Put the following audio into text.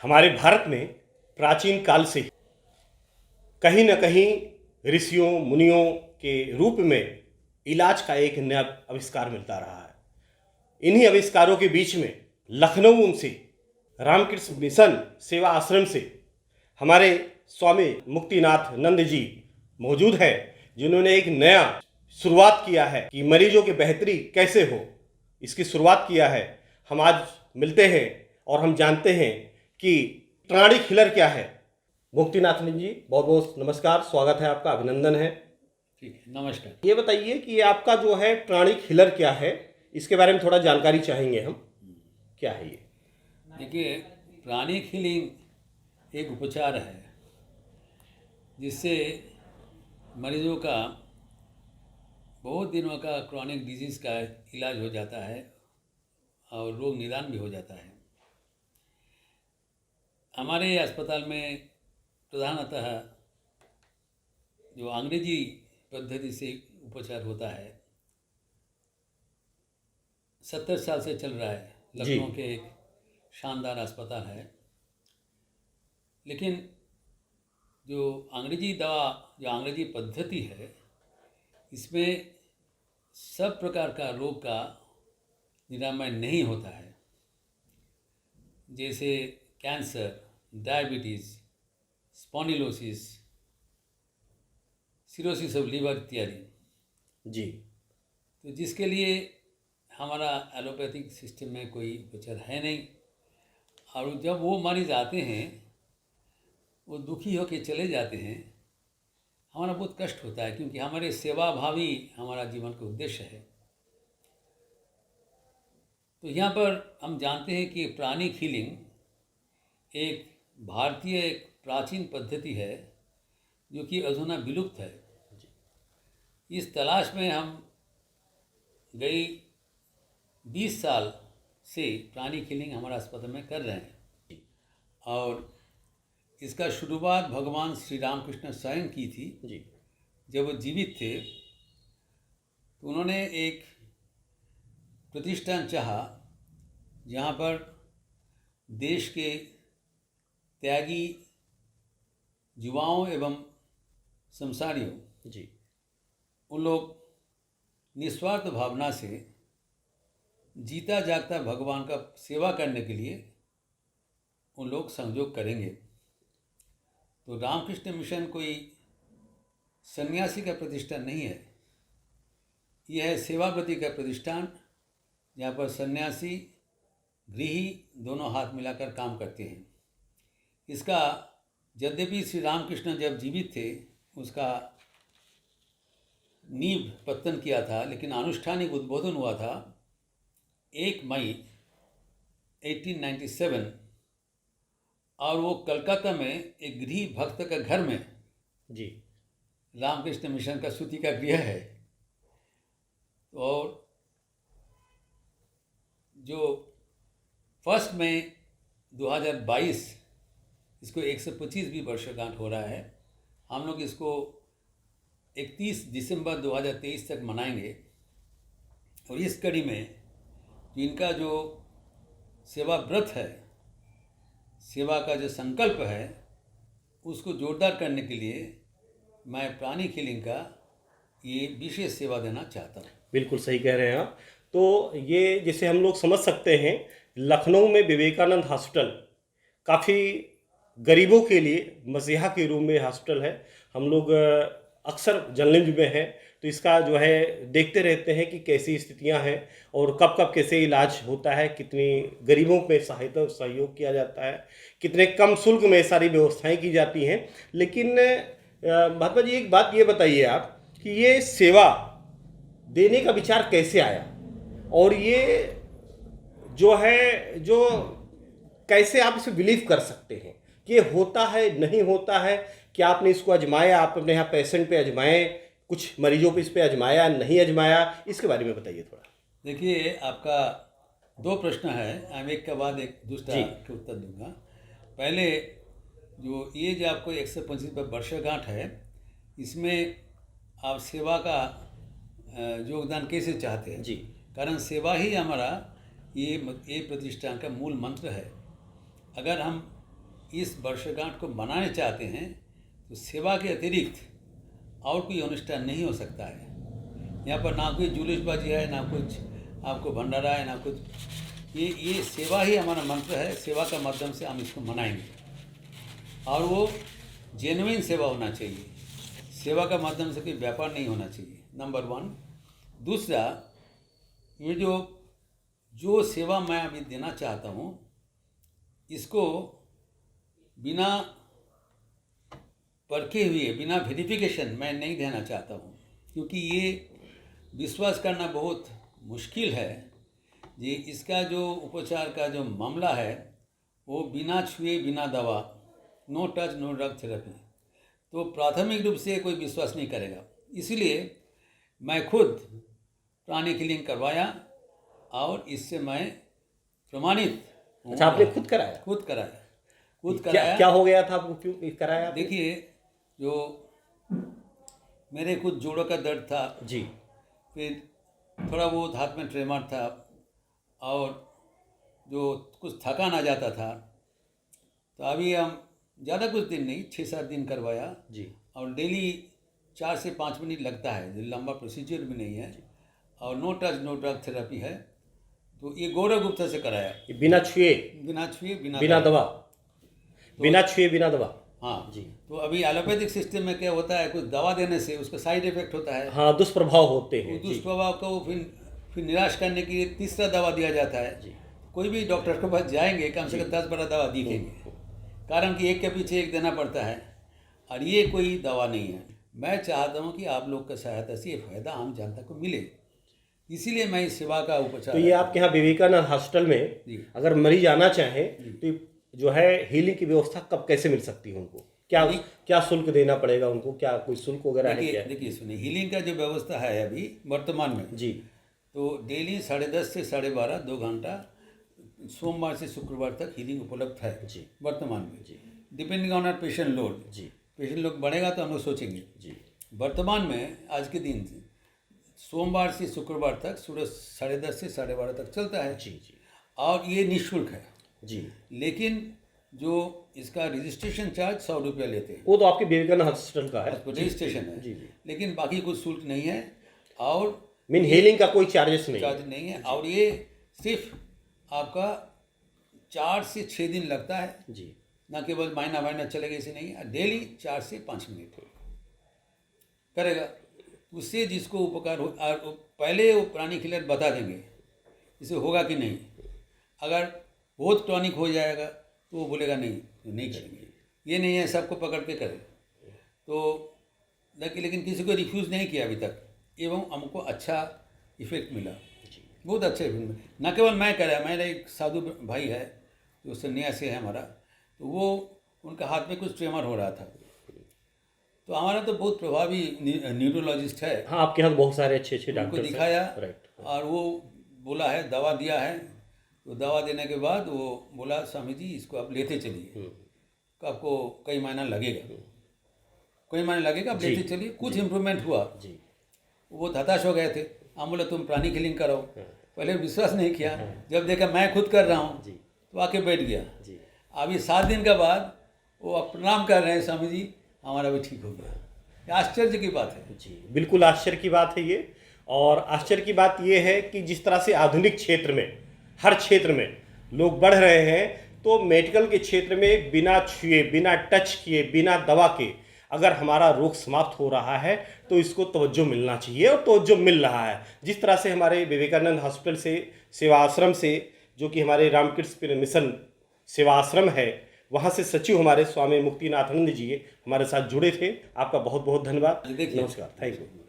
हमारे भारत में प्राचीन काल से कहीं न कहीं ऋषियों मुनियों के रूप में इलाज का एक नया आविष्कार मिलता रहा है। इन्हीं आविष्कारों के बीच में लखनऊ से रामकृष्ण मिशन सेवा आश्रम से हमारे स्वामी मुक्तिनाथ नंद जी मौजूद हैं, जिन्होंने एक नया शुरुआत किया है कि मरीजों की बेहतरी कैसे हो, इसकी शुरुआत किया है। हम आज मिलते हैं और हम जानते हैं कि प्राणिक हीलर क्या है। मुक्तिनाथ जी, बहुत बहुत नमस्कार, स्वागत है आपका, अभिनंदन है। ठीक है, नमस्कार। ये बताइए कि आपका जो है प्राणिक हीलर क्या है, इसके बारे में थोड़ा जानकारी चाहेंगे हम। क्या है ये? देखिए, प्राणिक हीलिंग एक उपचार है जिससे मरीजों का बहुत दिनों का क्रॉनिक डिजीज़ का इलाज हो जाता है और रोग निदान भी हो जाता है। हमारे अस्पताल में प्रधानतः जो अंग्रेजी पद्धति से उपचार होता है 70 साल से चल रहा है। लखनऊ के एक शानदार अस्पताल है, लेकिन जो अंग्रेजी दवा, जो अंग्रेजी पद्धति है, इसमें सब प्रकार का रोग का निरामय नहीं होता है, जैसे cancer, diabetes, spondylosis, cirrhosis of liver इत्यादि। जी। तो जिसके लिए हमारा एलोपैथिक सिस्टम में कोई उपचार है नहीं, और जब वो मरीज आते हैं, वो दुखी होकर चले जाते हैं, हमारा बहुत कष्ट होता है, क्योंकि हमारे सेवा भावी हमारा जीवन का उद्देश्य है। तो यहाँ पर हम जानते हैं कि प्राणिक हीलिंग एक भारतीय एक प्राचीन पद्धति है जो कि अधुना विलुप्त है। इस तलाश में हम गई 20 साल से प्राणिक हीलिंग हमारा अस्पताल में कर रहे हैं, और इसका शुरुआत भगवान श्री रामकृष्ण स्वयं की थी। जी। जब वो जीवित थे तो उन्होंने एक प्रतिष्ठान चाहा जहाँ पर देश के त्यागी युवाओं एवं संसारियों, जी। उन लोग निस्वार्थ भावना से जीता जागता भगवान का सेवा करने के लिए उन लोग सहयोग करेंगे। तो रामकृष्ण मिशन कोई सन्यासी का प्रतिष्ठान नहीं है, यह है सेवाव्रती का प्रतिष्ठान, जहाँ पर सन्यासी गृही दोनों हाथ मिलाकर काम करते हैं। इसका यद्यपि श्री रामकृष्ण जब जीवित थे उसका नींव पत्तन किया था, लेकिन अनुष्ठानिक उद्बोधन हुआ था 1 मई 1897, और वो कलकत्ता में एक गृह भक्त का घर में, जी, रामकृष्ण मिशन का सूती का गृह है। और जो 1 मई 2022, इसको 125वीं वर्षगांठ हो रहा है। हम लोग इसको 31 दिसंबर 2023 तक मनाएंगे, और इस कड़ी में इनका जो सेवा व्रत है, सेवा का जो संकल्प है, उसको जोरदार करने के लिए मैं प्राणिक हीलिंग का ये विशेष सेवा देना चाहता हूँ। बिल्कुल सही कह रहे हैं आप। तो ये जैसे हम लोग समझ सकते हैं, लखनऊ में विवेकानंद हॉस्पिटल काफ़ी गरीबों के लिए मसीहा के रूप में हॉस्पिटल है। हम लोग अक्सर जर्नलिज्म में है तो इसका जो है देखते रहते हैं कि कैसी स्थितियां हैं और कब कब कैसे इलाज होता है, कितनी गरीबों पे सहायता और सहयोग किया जाता है, कितने कम शुल्क में सारी व्यवस्थाएं की जाती हैं। लेकिन महात्मा जी, एक बात ये बताइए आप कि ये सेवा देने का विचार कैसे आया, और ये जो है जो कैसे आप इसे बिलीव कर सकते हैं कि ये होता है नहीं होता है? क्या आपने इसको आजमाया, आप अपने यहाँ पेशेंट पे आजमाए, कुछ मरीजों पे इस पे आजमाया, नहीं आजमाया, इसके बारे में बताइए थोड़ा। देखिए, आपका 2 प्रश्न है, मैं एक के बाद एक दूसरा के उत्तर दूंगा। पहले जो ये जो आपको 125 वर्षगांठ है, इसमें आप सेवा का योगदान कैसे चाहते हैं? जी। कारण सेवा ही हमारा ये प्रतिष्ठान का मूल मंत्र है। अगर हम इस वर्षगांठ को मनाने चाहते हैं तो सेवा के अतिरिक्त और कोई अनुष्ठान नहीं हो सकता है। यहाँ पर ना कोई जुलूसबाजी है, ना कुछ आपको भंडारा है, ना कुछ। ये सेवा ही हमारा मंत्र है। सेवा का माध्यम से हम इसको मनाएंगे और वो जेन्युइन सेवा होना चाहिए। सेवा का माध्यम से कोई व्यापार नहीं होना चाहिए, नंबर 1। दूसरा, ये जो सेवा मैं अभी देना चाहता हूँ, इसको बिना परखे हुए, बिना वेरिफिकेशन मैं नहीं देना चाहता हूँ, क्योंकि ये विश्वास करना बहुत मुश्किल है। ये इसका जो उपचार का जो मामला है वो बिना छुए, बिना दवा, no touch no drug therapy, तो प्राथमिक रूप से कोई विश्वास नहीं करेगा। इसलिए मैं खुद प्राणी किलिंग करवाया और इससे मैं प्रमाणित हूँ। अच्छा, आपने खुद कराया? खुद कराया। क्या हो गया था आपको, क्यों कराया आपने? देखिए, जो मेरे कुछ जोड़ों का दर्द था जी, फिर थोड़ा बहुत हाथ में ट्रेमर था और जो कुछ थकान आ जाता था, तो अभी हम ज़्यादा कुछ दिन नहीं, 6-7 दिन करवाया जी, और डेली 4 से 5 मिनट लगता है, जो लंबा प्रोसीजर भी नहीं है और no touch no drug therapy है। तो ये गौरव गुप्ता से कराया, बिना छुए, बिना दवा, बिना छुए, बिना दवा। हाँ जी। तो अभी एलोपैथिक सिस्टम में क्या होता है, कुछ दवा देने से उसका साइड इफेक्ट होता है। हाँ, दुष्प्रभाव होते हैं। जी, दुष्प्रभाव को फिर निराश करने के लिए तीसरा दवा दिया जाता है। जी। कोई भी डॉक्टर के पास जाएंगे, कम से कम 10-12 दवा दिखेंगे, कारण कि एक के पीछे एक देना पड़ता है और ये कोई दवा नहीं है। मैं चाहता हूँ कि आप लोग का सहायता से ये फायदा आम जनता को मिले, इसीलिए मैं इस सेवा का उपचार। तो ये आपके यहाँ विवेकानंद हॉस्पिटल में अगर मरीज आना चाहें तो जो है हीलिंग की व्यवस्था कब कैसे मिल सकती है उनको? क्या शुल्क देना पड़ेगा उनको? क्या कोई शुल्क वगैरह है क्या? देखिए सुनिए, हीलिंग का जो व्यवस्था है अभी वर्तमान में जी, तो डेली 10:30 से 12:30 2 घंटा सोमवार से शुक्रवार तक हीलिंग उपलब्ध है जी, वर्तमान में। जी, depending on our patient load. जी, पेशेंट लोग बढ़ेगा तो हम लोग सोचेंगे। जी, वर्तमान में आज के दिन सोमवार से शुक्रवार तक सुबह 10:30 से 12:30 तक चलता है। जी, जी, और ये निःशुल्क है। जी। लेकिन जो इसका रजिस्ट्रेशन चार्ज 100 रुपया लेते हैं, वो तो आपके विवेकानंद हॉस्पिटल का है। रजिस्ट्रेशन है। जी, जी। लेकिन बाकी कुछ शुल्क नहीं है और मीन हीलिंग का कोई चार्जेस नहीं? चार्ज नहीं है। और ये सिर्फ आपका 4 से 6 दिन लगता है, जी, ना केवल महीना चलेगा, ऐसे नहीं है। डेली 4 से 5 मिनट करेगा, उससे जिसको उपकार हो। और पहले वो प्राणी किलर बता देंगे इसे होगा कि नहीं। अगर बहुत टॉनिक हो जाएगा तो वो बोलेगा नहीं करेंगे। ये नहीं है सबको पकड़ के करें। तो लेकिन किसी को रिफ्यूज़ नहीं किया अभी तक, एवं हमको अच्छा इफेक्ट मिला, बहुत अच्छा इफेक्ट मिला। न केवल मैं कराया, मेरा एक साधु भाई है जो सन्यासी से है हमारा, तो वो उनका हाथ में कुछ ट्रेमर हो रहा था। तो हमारा तो बहुत प्रभावी न्यूरोलॉजिस्ट है। हाँ, आपके यहाँ बहुत सारे अच्छे उनको डॉक्टर दिखाया, राइट। और वो बोला है, दवा दिया है। तो दवा देने के बाद वो बोला, स्वामी जी इसको आप लेते चलिए, आपको कई महीना लगेगा, आप लेते चलिए। कुछ इम्प्रूवमेंट हुआ। जी, वो हताश हो गए थे। हम बोले तुम प्राणी किलिंग करो। पहले विश्वास नहीं किया, जब देखा मैं खुद कर रहा हूँ जी, तो आके बैठ गया। जी। अभी 7 दिन के बाद वो अब प्रणाम कर रहे हैं, स्वामी जी हमारा भी ठीक हो गया। ये आश्चर्य की बात है। जी, बिल्कुल आश्चर्य की बात है ये। और आश्चर्य की बात ये है कि जिस तरह से आधुनिक क्षेत्र में, हर क्षेत्र में लोग बढ़ रहे हैं, तो मेडिकल के क्षेत्र में बिना छुए, बिना टच किए, बिना दवा के अगर हमारा रोग समाप्त हो रहा है तो इसको तवज्जो मिलना चाहिए, और तवज्जो मिल रहा है। जिस तरह से हमारे विवेकानंद हॉस्पिटल से, सेवा आश्रम से, जो कि हमारे रामकृष्ण मिशन सेवा आश्रम है, वहाँ से सचिव हमारे स्वामी मुक्तिनाथानंद जी हमारे साथ जुड़े थे। आपका बहुत बहुत धन्यवाद। देखिए, नमस्कार, थैंक यू।